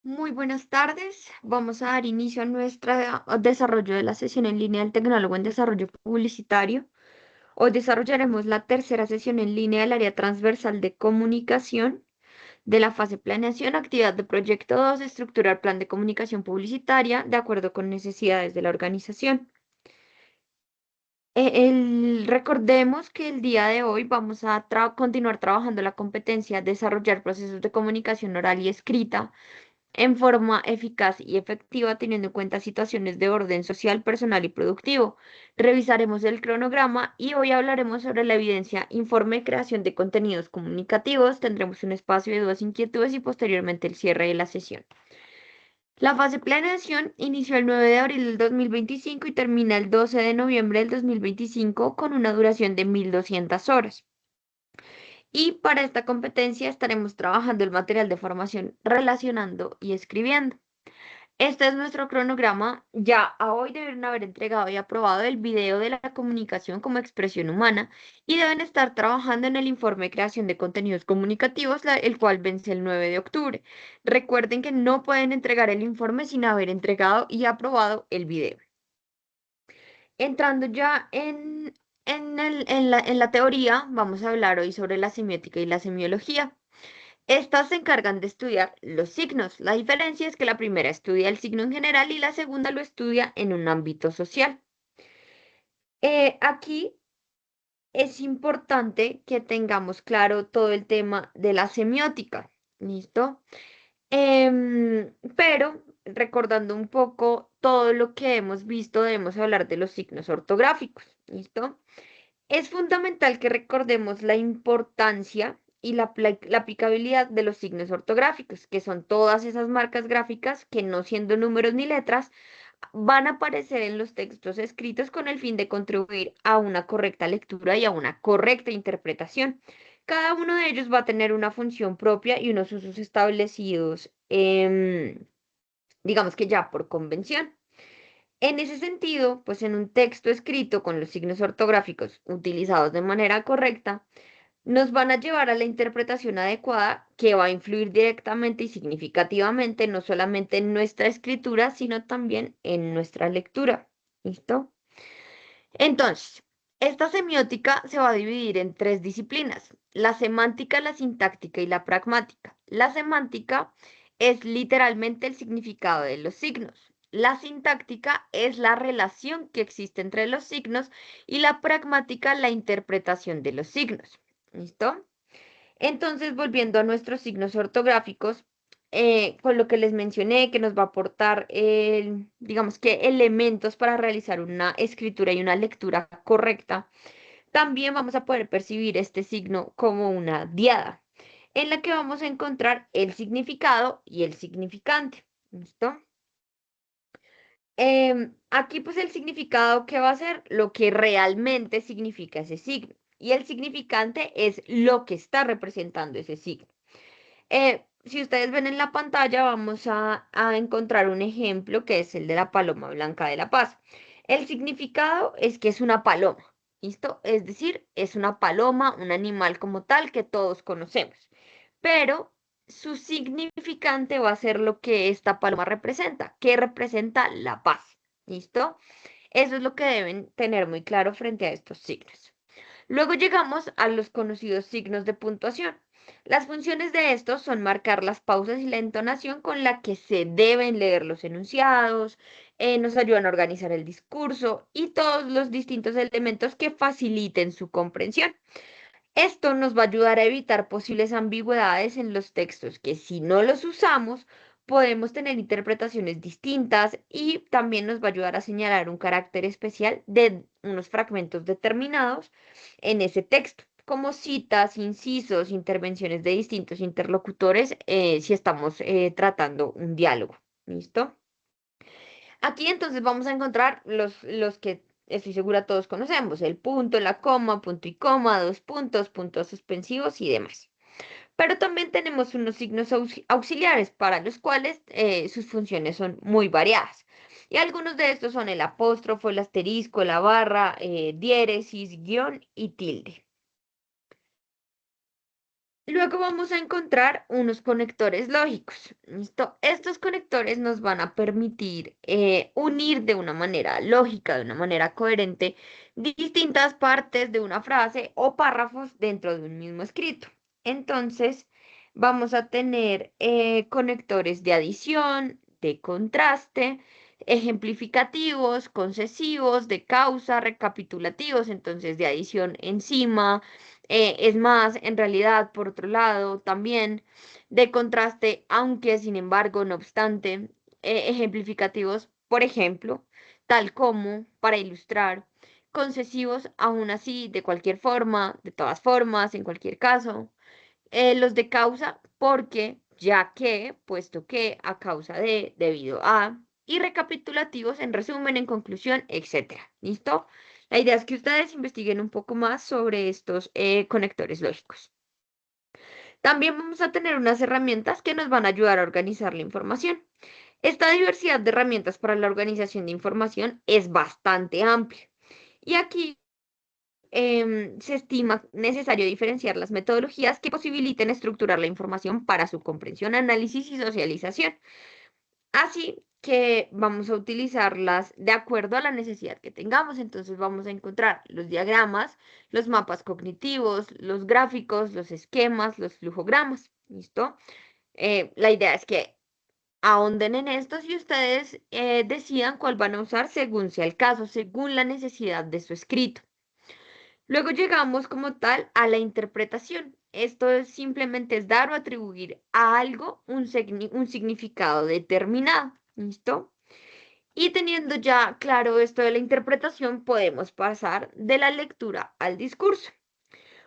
Muy buenas tardes. Vamos a dar inicio a nuestro desarrollo de la sesión en línea del tecnólogo en desarrollo publicitario. Hoy desarrollaremos la tercera sesión en línea del área transversal de comunicación de la fase planeación, actividad de proyecto 2, estructurar plan de comunicación publicitaria de acuerdo con necesidades de la organización. Recordemos que el día de hoy vamos a continuar trabajando la competencia desarrollar procesos de comunicación oral y escrita en forma eficaz y efectiva teniendo en cuenta situaciones de orden social, personal y productivo. Revisaremos el cronograma y hoy hablaremos sobre la evidencia, informe, creación de contenidos comunicativos. Tendremos un espacio de dudas, inquietudes y posteriormente el cierre de la sesión. La fase planeación inició el 9 de abril del 2025 y termina el 12 de noviembre del 2025 con una duración de 1.200 horas. Y para esta competencia estaremos trabajando el material de formación relacionando y escribiendo. Este es nuestro cronograma. Ya a hoy deben haber entregado y aprobado el video de la comunicación como expresión humana y deben estar trabajando en el informe de creación de contenidos comunicativos, el cual vence el 9 de octubre. Recuerden que no pueden entregar el informe sin haber entregado y aprobado el video. Entrando ya en la teoría, vamos a hablar hoy sobre la semiótica y la semiología. Estas se encargan de estudiar los signos. La diferencia es que la primera estudia el signo en general y la segunda lo estudia en un ámbito social. Aquí es importante que tengamos claro todo el tema de la semiótica. ¿Listo? Pero recordando un poco todo lo que hemos visto, debemos hablar de los signos ortográficos. ¿Listo? Es fundamental que recordemos la importancia y la aplicabilidad de los signos ortográficos, que son todas esas marcas gráficas que no siendo números ni letras, van a aparecer en los textos escritos con el fin de contribuir a una correcta lectura y a una correcta interpretación. Cada uno de ellos va a tener una función propia y unos usos establecidos, digamos que ya por convención. En ese sentido, pues en un texto escrito con los signos ortográficos utilizados de manera correcta, nos van a llevar a la interpretación adecuada que va a influir directamente y significativamente no solamente en nuestra escritura, sino también en nuestra lectura. ¿Listo? Entonces, esta semiótica se va a dividir en tres disciplinas: la semántica, la sintáctica y la pragmática. La semántica es literalmente el significado de los signos. La sintáctica es la relación que existe entre los signos y la pragmática la interpretación de los signos. ¿Listo? Entonces, volviendo a nuestros signos ortográficos, con lo que les mencioné, que nos va a aportar, digamos que elementos para realizar una escritura y una lectura correcta, también vamos a poder percibir este signo como una diada, en la que vamos a encontrar el significado y el significante. ¿Listo? Aquí pues el significado que va a ser lo que realmente significa ese signo y el significante es lo que está representando ese signo. Si ustedes ven en la pantalla, vamos a encontrar un ejemplo que es el de la paloma blanca de la paz. El significado es que es una paloma, ¿listo? Es decir, es una paloma, un animal como tal que todos conocemos. Pero su significante va a ser lo que esta paloma representa, que representa la paz, ¿listo? Eso es lo que deben tener muy claro frente a estos signos. Luego llegamos a los conocidos signos de puntuación. Las funciones de estos son marcar las pausas y la entonación con la que se deben leer los enunciados, nos ayudan a organizar el discurso y todos los distintos elementos que faciliten su comprensión. Esto nos va a ayudar a evitar posibles ambigüedades en los textos que si no los usamos podemos tener interpretaciones distintas y también nos va a ayudar a señalar un carácter especial de unos fragmentos determinados en ese texto, como citas, incisos, intervenciones de distintos interlocutores, si estamos tratando un diálogo. ¿Listo? Aquí entonces vamos a encontrar los que estoy segura todos conocemos: el punto, la coma, punto y coma, dos puntos, puntos suspensivos y demás. Pero también tenemos unos signos auxiliares para los cuales sus funciones son muy variadas. Y algunos de estos son el apóstrofo, el asterisco, la barra, diéresis, guión y tilde. Luego vamos a encontrar unos conectores lógicos. ¿Listo? Estos conectores nos van a permitir unir de una manera lógica, de una manera coherente, distintas partes de una frase o párrafos dentro de un mismo escrito. Entonces, vamos a tener conectores de adición, de contraste, ejemplificativos, concesivos, de causa, recapitulativos, entonces de adición encima es más, en realidad, por otro lado, también de contraste, aunque sin embargo, no obstante, ejemplificativos, por ejemplo, tal como, para ilustrar, concesivos, aún así, de cualquier forma, de todas formas, en cualquier caso, los de causa, porque, ya que, puesto que, a causa de, debido a, y recapitulativos en resumen, en conclusión, etcétera. ¿Listo? La idea es que ustedes investiguen un poco más sobre estos conectores lógicos. También vamos a tener unas herramientas que nos van a ayudar a organizar la información. Esta diversidad de herramientas para la organización de información es bastante amplia. Y aquí se estima necesario diferenciar las metodologías que posibiliten estructurar la información para su comprensión, análisis y socialización. Así que vamos a utilizarlas de acuerdo a la necesidad que tengamos. Entonces vamos a encontrar los diagramas, los mapas cognitivos, los gráficos, los esquemas, los flujogramas. ¿Listo? La idea es que ahonden en estos y ustedes decidan cuál van a usar según sea el caso, según la necesidad de su escrito. Luego llegamos como tal a la interpretación. Esto simplemente es dar o atribuir a algo un significado determinado. ¿Listo? Y teniendo ya claro esto de la interpretación, podemos pasar de la lectura al discurso.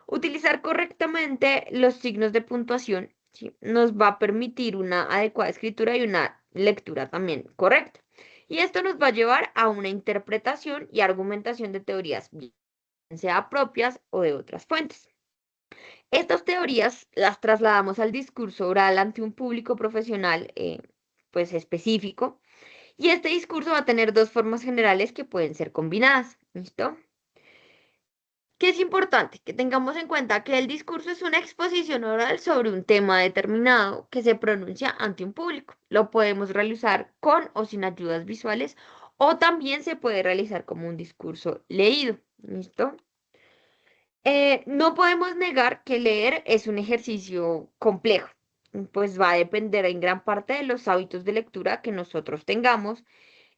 Utilizar correctamente los signos de puntuación, ¿sí?, nos va a permitir una adecuada escritura y una lectura también correcta. Y esto nos va a llevar a una interpretación y argumentación de teorías, bien sea propias o de otras fuentes. Estas teorías las trasladamos al discurso oral ante un público profesional pues específico y este discurso va a tener dos formas generales que pueden ser combinadas. ¿Listo? Que es importante que tengamos en cuenta que el discurso es una exposición oral sobre un tema determinado que se pronuncia ante un público. Lo podemos realizar con o sin ayudas visuales o también se puede realizar como un discurso leído. ¿Listo? No podemos negar que leer es un ejercicio complejo, pues va a depender en gran parte de los hábitos de lectura que nosotros tengamos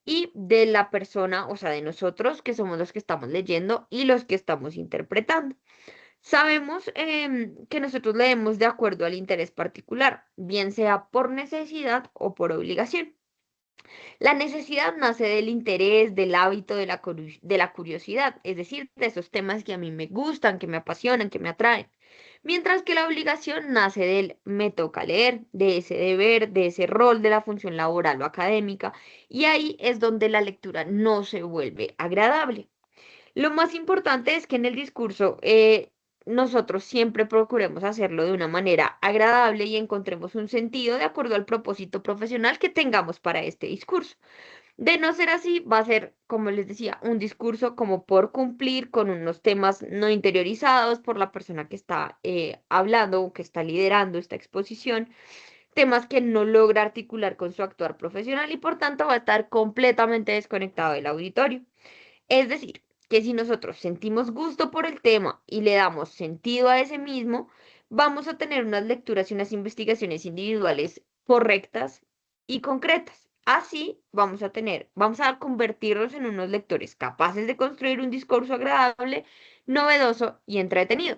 y de la persona, o sea, de nosotros que somos los que estamos leyendo y los que estamos interpretando. Sabemos que nosotros leemos de acuerdo al interés particular, bien sea por necesidad o por obligación. La necesidad nace del interés, del hábito, de la curiosidad, es decir, de esos temas que a mí me gustan, que me apasionan, que me atraen. Mientras que la obligación nace del me toca leer, de ese deber, de ese rol de la función laboral o académica, y ahí es donde la lectura no se vuelve agradable. Lo más importante es que en el discurso nosotros siempre procuremos hacerlo de una manera agradable y encontremos un sentido de acuerdo al propósito profesional que tengamos para este discurso. De no ser así, va a ser, como les decía, un discurso como por cumplir con unos temas no interiorizados por la persona que está hablando o que está liderando esta exposición, temas que no logra articular con su actuar profesional y por tanto va a estar completamente desconectado del auditorio. Es decir, que si nosotros sentimos gusto por el tema y le damos sentido a ese mismo, vamos a tener unas lecturas y unas investigaciones individuales correctas y concretas. Así vamos a convertirnos en unos lectores capaces de construir un discurso agradable, novedoso y entretenido.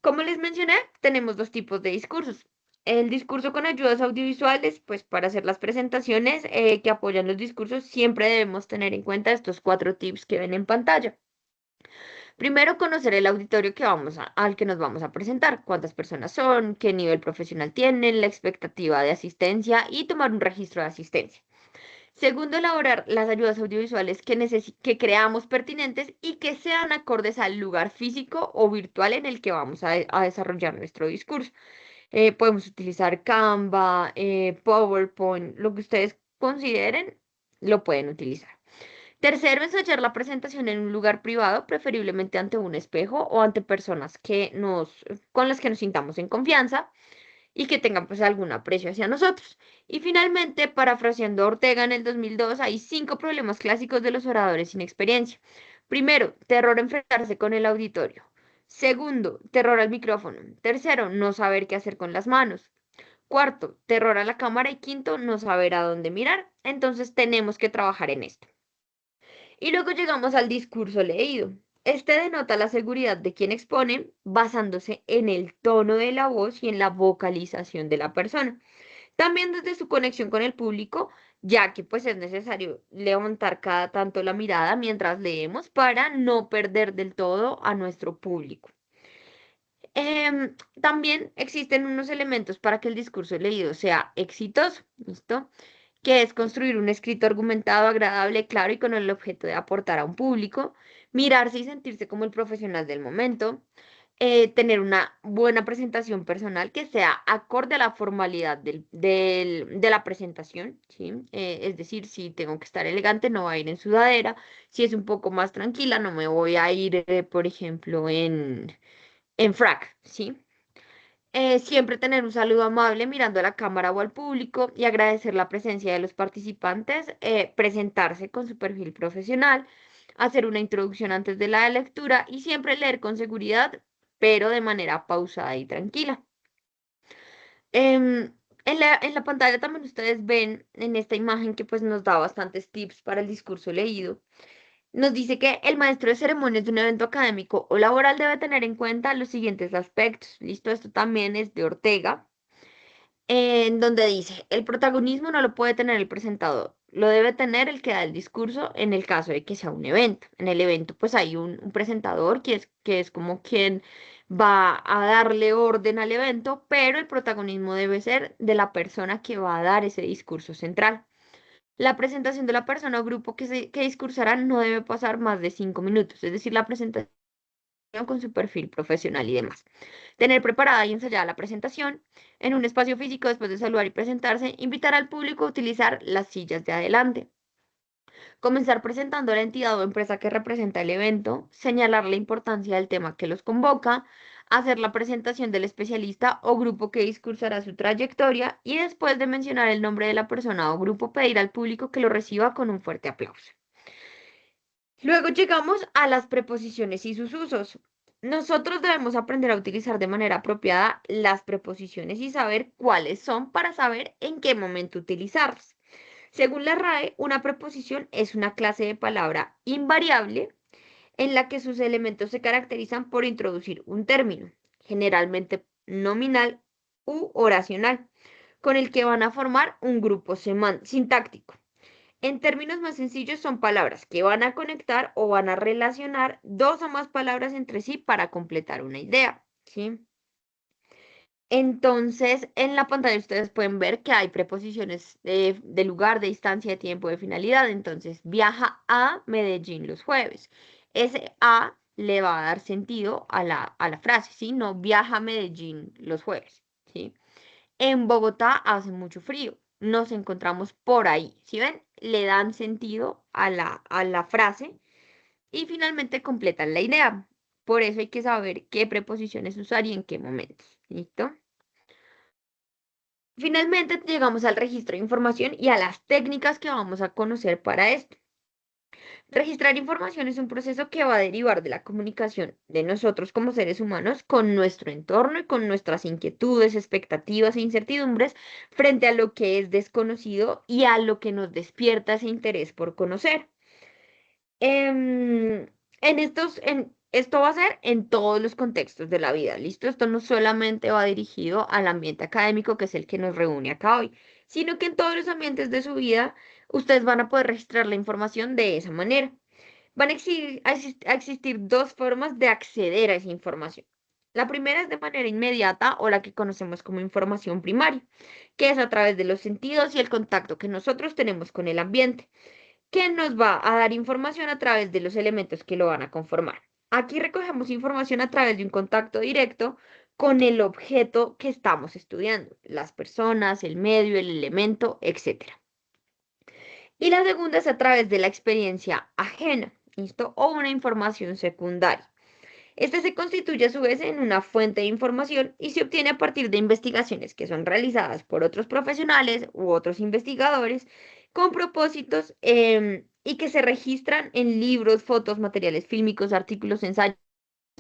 Como les mencioné, tenemos dos tipos de discursos. El discurso con ayudas audiovisuales, pues para hacer las presentaciones que apoyan los discursos, siempre debemos tener en cuenta estos cuatro tips que ven en pantalla. Primero, conocer el auditorio al que nos vamos a presentar, cuántas personas son, qué nivel profesional tienen, la expectativa de asistencia y tomar un registro de asistencia. Segundo, elaborar las ayudas audiovisuales que creamos pertinentes y que sean acordes al lugar físico o virtual en el que vamos a desarrollar nuestro discurso. Podemos utilizar Canva, PowerPoint, lo que ustedes consideren, lo pueden utilizar. Tercero, ensayar la presentación en un lugar privado, preferiblemente ante un espejo o ante personas con las que nos sintamos en confianza y que tengan pues algún aprecio hacia nosotros. Y finalmente, parafraseando a Ortega en el 2002, hay 5 problemas clásicos de los oradores sin experiencia. Primero, terror a enfrentarse con el auditorio. Segundo, terror al micrófono. Tercero, no saber qué hacer con las manos. Cuarto, terror a la cámara. Y quinto, no saber a dónde mirar. Entonces tenemos que trabajar en esto. Y luego llegamos al discurso leído. Este denota la seguridad de quien expone basándose en el tono de la voz y en la vocalización de la persona. También desde su conexión con el público, ya que pues es necesario levantar cada tanto la mirada mientras leemos para no perder del todo a nuestro público. También existen unos elementos para que el discurso leído sea exitoso, ¿listo? Que es construir un escrito argumentado, agradable, claro y con el objeto de aportar a un público, mirarse y sentirse como el profesional del momento, tener una buena presentación personal que sea acorde a la formalidad de la presentación, ¿sí? Es decir, si tengo que estar elegante, no voy a ir en sudadera, si es un poco más tranquila, no me voy a ir, por ejemplo, en frac, ¿sí? Siempre tener un saludo amable mirando a la cámara o al público y agradecer la presencia de los participantes, presentarse con su perfil profesional, hacer una introducción antes de la lectura y siempre leer con seguridad, pero de manera pausada y tranquila. Em, en la pantalla también ustedes ven en esta imagen que pues nos da bastantes tips para el discurso leído. Nos dice que el maestro de ceremonias de un evento académico o laboral debe tener en cuenta los siguientes aspectos. Listo, esto también es de Ortega, en donde dice, el protagonismo no lo puede tener el presentador, lo debe tener el que da el discurso en el caso de que sea un evento. En el evento pues hay un presentador que es como quien va a darle orden al evento, pero el protagonismo debe ser de la persona que va a dar ese discurso central. La presentación de la persona o grupo que discursará no debe pasar más de 5 minutos, es decir, la presentación con su perfil profesional y demás. Tener preparada y ensayada la presentación en un espacio físico después de saludar y presentarse, invitar al público a utilizar las sillas de adelante. Comenzar presentando a la entidad o empresa que representa el evento, señalar la importancia del tema que los convoca, hacer la presentación del especialista o grupo que discursará su trayectoria y después de mencionar el nombre de la persona o grupo, pedir al público que lo reciba con un fuerte aplauso. Luego llegamos a las preposiciones y sus usos. Nosotros debemos aprender a utilizar de manera apropiada las preposiciones y saber cuáles son para saber en qué momento utilizarlas. Según la RAE, una preposición es una clase de palabra invariable en la que sus elementos se caracterizan por introducir un término, generalmente nominal u oracional, con el que van a formar un grupo sintáctico. En términos más sencillos, son palabras que van a conectar o van a relacionar dos o más palabras entre sí para completar una idea, ¿sí? Entonces, en la pantalla ustedes pueden ver que hay preposiciones de lugar, de distancia, de tiempo, de finalidad. Entonces, viaja a Medellín los jueves. Ese a le va a dar sentido a la frase, ¿sí? No viaja a Medellín los jueves, ¿sí? En Bogotá hace mucho frío. Nos encontramos por ahí. ¿Sí ven? Le dan sentido a la frase y finalmente completan la idea. Por eso hay que saber qué preposiciones usar y en qué momentos. ¿Listo? Finalmente llegamos al registro de información y a las técnicas que vamos a conocer para esto. Registrar información es un proceso que va a derivar de la comunicación de nosotros como seres humanos con nuestro entorno y con nuestras inquietudes, expectativas e incertidumbres frente a lo que es desconocido y a lo que nos despierta ese interés por conocer. Esto va a ser en todos los contextos de la vida, ¿listo? Esto no solamente va dirigido al ambiente académico, que es el que nos reúne acá hoy, sino que en todos los ambientes de su vida ustedes van a poder registrar la información de esa manera. Van a existir dos formas de acceder a esa información. La primera es de manera inmediata o la que conocemos como información primaria, que es a través de los sentidos y el contacto que nosotros tenemos con el ambiente, que nos va a dar información a través de los elementos que lo van a conformar. Aquí recogemos información a través de un contacto directo con el objeto que estamos estudiando, las personas, el medio, el elemento, etc. Y la segunda es a través de la experiencia ajena, ¿listo? O una información secundaria. Este se constituye a su vez en una fuente de información y se obtiene a partir de investigaciones que son realizadas por otros profesionales u otros investigadores con propósitos y que se registran en libros, fotos, materiales fílmicos, artículos, ensayos,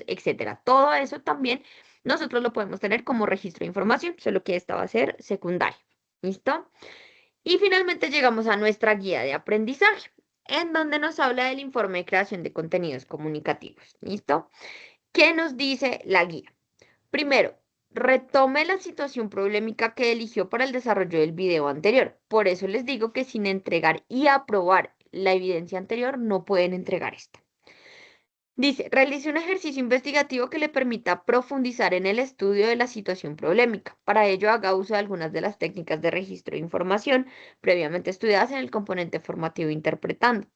etcétera. Todo eso también nosotros lo podemos tener como registro de información, solo que esta va a ser secundaria. ¿Listo? Y finalmente llegamos a nuestra guía de aprendizaje, en donde nos habla del informe de creación de contenidos comunicativos. ¿Listo? ¿Qué nos dice la guía? Primero, retome la situación problemática que eligió para el desarrollo del video anterior. Por eso les digo que sin entregar y aprobar la evidencia anterior, no pueden entregar esta. Dice, realice un ejercicio investigativo que le permita profundizar en el estudio de la situación problemática. Para ello, haga uso de algunas de las técnicas de registro de información previamente estudiadas en el componente formativo interpretando.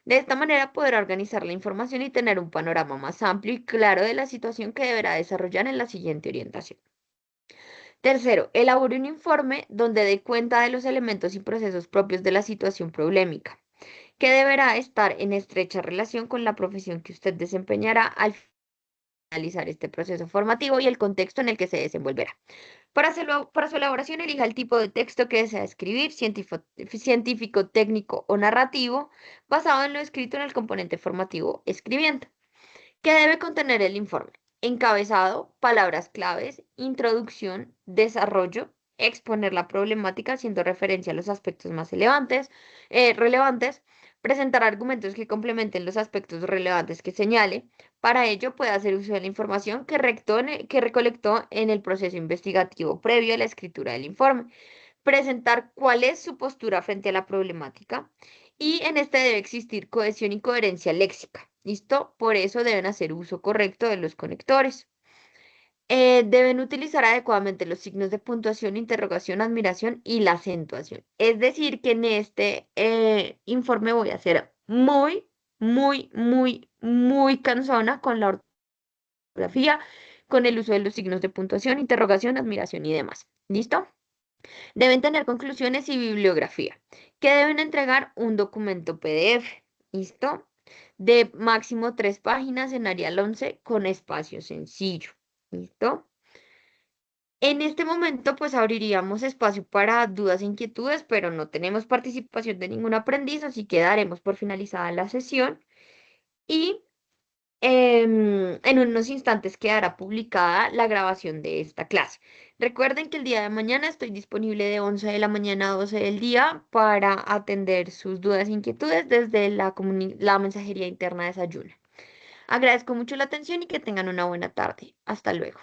De esta manera podrá organizar la información y tener un panorama más amplio y claro de la situación que deberá desarrollar en la siguiente orientación. Tercero, elabore un informe donde dé cuenta de los elementos y procesos propios de la situación problemática que deberá estar en estrecha relación con la profesión que usted desempeñará al finalizar este proceso formativo y el contexto en el que se desenvolverá. Para su elaboración, elija el tipo de texto que desea escribir, científico, técnico o narrativo, basado en lo escrito en el componente formativo escribiendo. ¿Qué debe contener el informe? Encabezado, palabras claves, introducción, desarrollo, exponer la problemática haciendo referencia a los aspectos más relevantes, presentar argumentos que complementen los aspectos relevantes que señale. Para ello puede hacer uso de la información que recolectó en el proceso investigativo previo a la escritura del informe, presentar cuál es su postura frente a la problemática y en este debe existir cohesión y coherencia léxica. ¿Listo? Por eso deben hacer uso correcto de los conectores. Deben utilizar adecuadamente los signos de puntuación, interrogación, admiración y la acentuación. Es decir, que en este informe voy a ser muy, muy, muy, muy cansona con la ortografía, con el uso de los signos de puntuación, interrogación, admiración y demás. ¿Listo? Deben tener conclusiones y bibliografía, que deben entregar un documento PDF, ¿listo? De máximo 3 páginas en Arial 11 con espacio sencillo, ¿listo? En este momento, pues abriríamos espacio para dudas e inquietudes, pero no tenemos participación de ningún aprendiz, así que daremos por finalizada la sesión y en unos instantes quedará publicada la grabación de esta clase. Recuerden que el día de mañana estoy disponible de 11 de la mañana a 12 del día para atender sus dudas e inquietudes desde la mensajería interna de Desayuno. Agradezco mucho la atención y que tengan una buena tarde. Hasta luego.